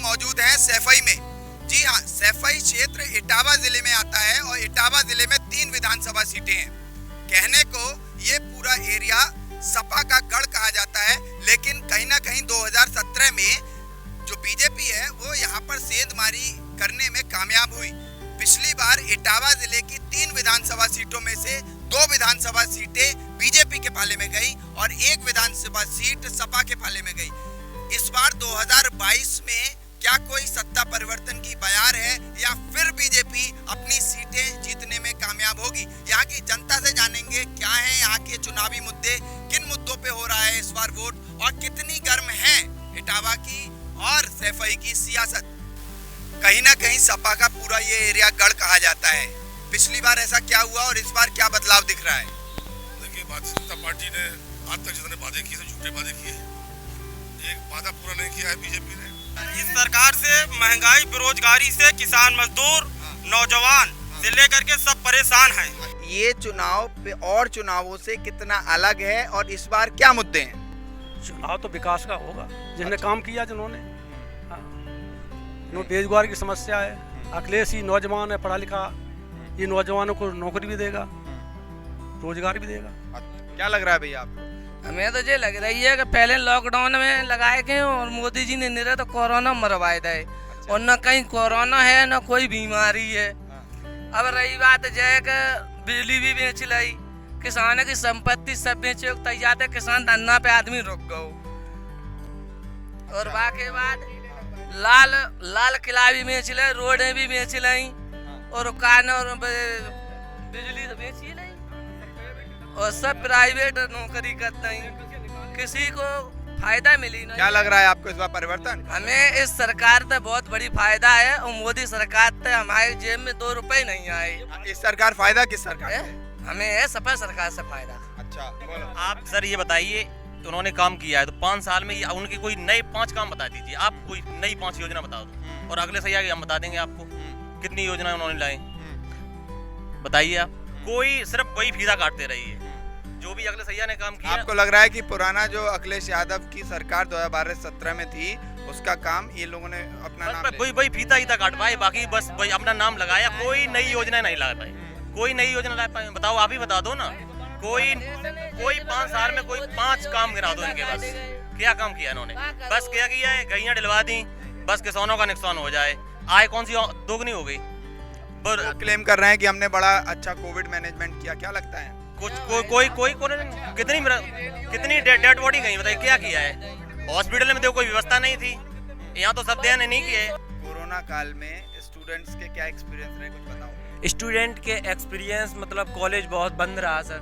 मौजूद हैं सैफई में। जी हाँ, सैफई क्षेत्र इटावा जिले में आता है और इटावा जिले में 3 विधानसभा सीटें हैं। कहने को ये पूरा एरिया सपा का गढ़ कहा जाता है, लेकिन कहीं ना कहीं 2017 में जो बीजेपी है वो यहाँ पर सेंधमारी करने में कामयाब हुई। पिछली बार इटावा जिले की 3 विधानसभा सीटों में से 2 विधानसभा सीटें बीजेपी के पाले में गई और 1 विधानसभा सीट सपा के पाले में गई। इस बार 2022 में क्या कोई सत्ता परिवर्तन की बयार है या फिर बीजेपी अपनी सीटें जीतने में कामयाब होगी? यहाँ की जनता से जानेंगे क्या है यहाँ के चुनावी मुद्दे, किन मुद्दों पे हो रहा है इस बार वोट और कितनी गर्म है इटावा की और सैफई की सियासत। कहीं ना कहीं सपा का पूरा ये एरिया गढ़ कहा जाता है। पिछली बार ऐसा क्या हुआ और इस बार क्या बदलाव दिख रहा है? देखिए, भारतीय जनता पार्टी ने आज तक जितने वादे किए थे झूठे वादे किए, एक वादा पूरा नहीं किया है बीजेपी ने। इस सरकार से महंगाई, बेरोजगारी से किसान, मजदूर, नौजवान से लेकर के सब परेशान हैं। ये चुनाव पे और चुनावों से कितना अलग है और इस बार क्या मुद्दे हैं? चुनाव तो विकास का होगा, जिन्होंने काम किया, जिन्होंने बेरोजगार की समस्या है। अखिलेश ही नौजवान है, पढ़ा लिखा, ये नौजवानों को नौकरी भी देगा, रोजगार भी देगा। क्या लग रहा है भैया आपको? हमें तो ये लग रही है कि पहले लॉकडाउन में लगाए गए और मोदी जी ने निरंतर कोरोना मरवाए थे। अच्छा। और न कहीं कोरोना है न कोई बीमारी है। अब रही बात जय कि बिजली भी बेच लाई, किसान की संपत्ति सब बेचे तैयार थे, किसान धरना पे आदमी रुक गए। और बाकी बात लाल किला भी बेच लाई, रोडें भी बेच लाई और कान और बिजली तो बेच ही लाई और सब प्राइवेट नौकरी करते हैं, किसी को फायदा मिली नहीं। क्या लग रहा है आपको इस बार परिवर्तन? हमें इस सरकार से बहुत बड़ी फायदा है और मोदी सरकार से हमारे जेब में 2 रुपए नहीं आए। इस सरकार फायदा किस सरकार है? हमें है सपा सरकार से फायदा। अच्छा, बोलो। आप सर ये बताइए, उन्होंने काम किया है तो 5 साल में उनके कोई नए 5 काम बता दीजिए। आप कोई नई 5 योजना बता दो और अगले सही हम बता देंगे आपको कितनी योजना उन्होंने लाई। बताइए आप, कोई सिर्फ वही फीता काटते रही है जो भी अगले सैया ने काम किया। आपको लग रहा है कि पुराना जो अखिलेश यादव की सरकार 2012-17 में थी उसका काम ये लोगों ने अपना नाम वही फीता काटवाए, बाकी बस वही अपना नाम लगाया, कोई नई योजना नहीं ला पाई। कोई नई योजना ला पाए? बताओ, आप ही बता दो ना। कोई 5 साल में कोई 5 काम गिरा दो इनके पास। क्या काम किया इन्होंने? बस क्या किया है, गैया दिलवा दी, बस किसानों का नुकसान हो जाए, आय कौन सी दोगुनी हो गई। क्लेम कर रहे हैं कि हमने बड़ा अच्छा कोविड मैनेजमेंट किया, क्या लगता है? कोई कितनी डेड बॉडी गई, बताइए क्या किया है? हॉस्पिटल में देखो कोई व्यवस्था नहीं थी, यहाँ तो सब ध्यान नहीं किए। कोरोना काल में स्टूडेंट्स के क्या एक्सपीरियंस रहे, कुछ बताओ। स्टूडेंट के एक्सपीरियंस मतलब कॉलेज बहुत बंद रहा सर,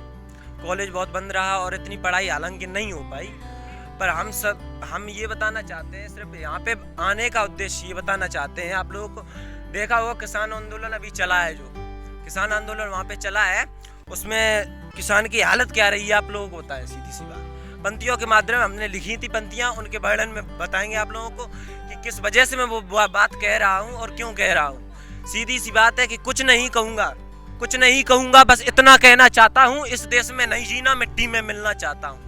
कॉलेज बहुत बंद रहा और इतनी पढ़ाई हालांकि नहीं हो पाई। पर हम ये बताना चाहते हैं, सिर्फ यहाँ पे आने का उद्देश्य ये बताना चाहते हैं, आप लोगों को देखा होगा किसान आंदोलन अभी चला है, जो किसान आंदोलन वहाँ पे चला है, उसमें किसान की हालत क्या रही है आप लोगों को पता है। सीधी सी बात, पंक्तियों के माध्यम में हमने लिखी थी पंक्तियाँ, उनके वर्णन में बताएंगे आप लोगों को कि किस वजह से मैं वो बात कह रहा हूँ और क्यों कह रहा हूँ। सीधी सी बात है कि कुछ नहीं कहूँगा, बस इतना कहना चाहता हूँ, इस देश में नहीं जीना, मिट्टी में मिलना चाहता हूँ।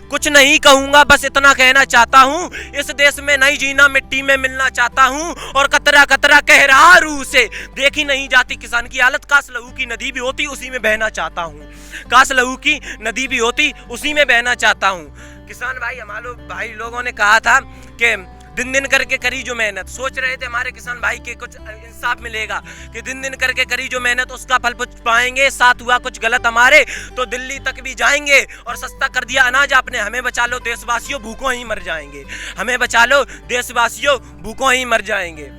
कुछ नहीं कहूँगा, बस इतना कहना चाहता हूँ, इस देश में नहीं जीना, मिट्टी में मिलना चाहता हूँ। और कतरा कतरा कह रहा रूह से, देखी नहीं जाती किसान की हालत, काश लहू की नदी भी होती उसी में बहना चाहता हूँ, काश लहू की नदी भी होती उसी में बहना चाहता हूँ। किसान भाई, हमारे भाई लोगों ने कहा था कि दिन दिन करके करी जो मेहनत, सोच रहे थे हमारे किसान भाई के कुछ इंसाफ मिलेगा कि दिन दिन करके करी जो मेहनत उसका फल पाएंगे। साथ हुआ कुछ गलत हमारे तो दिल्ली तक भी जाएंगे और सस्ता कर दिया अनाज आपने, हमें बचा लो देशवासियों भूखों ही मर जाएंगे, हमें बचा लो देशवासियों भूखों ही मर जाएंगे।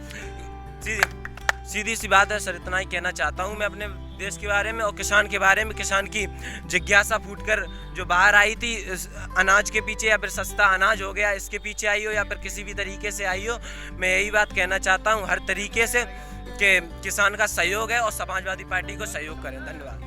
सीधी सी बात है सर, इतना ही कहना चाहता हूँ मैं अपने देश के बारे में और किसान के बारे में। किसान की जिज्ञासा फूटकर जो बाहर आई थी अनाज के पीछे, या फिर सस्ता अनाज हो गया इसके पीछे आई हो, या फिर किसी भी तरीके से आई हो, मैं यही बात कहना चाहता हूँ हर तरीके से कि किसान का सहयोग है और समाजवादी पार्टी को सहयोग करें। धन्यवाद।